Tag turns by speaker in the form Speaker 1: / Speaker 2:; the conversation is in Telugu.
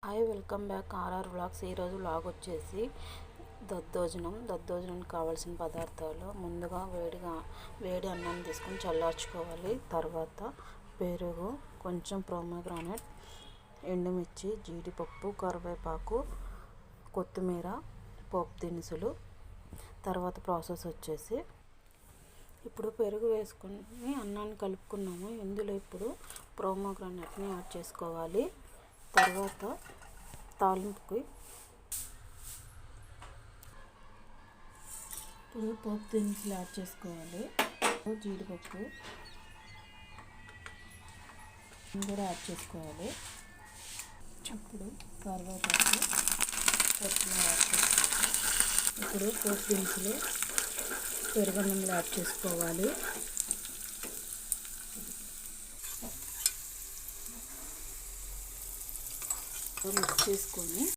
Speaker 1: Hi, welcome back RR vlogs. ఈరోజు వ్లాగ్ వచ్చేసి దద్దోజనానికి కావాల్సిన పదార్థాలు. ముందుగా వేడి అన్నాన్ని తీసుకొని చల్లార్చుకోవాలి. తర్వాత పెరుగు, కొంచెం పోమోగ్రానైట్, ఎండుమిర్చి, జీడిపప్పు, కరివేపాకు, కొత్తిమీర, పోపు దినుసులు. తర్వాత ప్రాసెస్ వచ్చేసి ఇప్పుడు పెరుగు వేసుకుని అన్నాన్ని కలుపుకున్నాము. ఇందులో ఇప్పుడు పోమోగ్రానైట్ని యాడ్ చేసుకోవాలి. తర్వాత తాలింపుకి ఇప్పుడు పోపు దినుసులు యాడ్ చేసుకోవాలి. జీడిపప్పు కూడా యాడ్ చేసుకోవాలి. ఇప్పుడు కరివేపాకు, కొత్తిమీర యాడ్ చేసుకోవాలి. ఇప్పుడు పోపు దినుసులు పెరుగన్నంలో యాడ్ చేసుకోవాలి. మిక్స్ చేసుకొని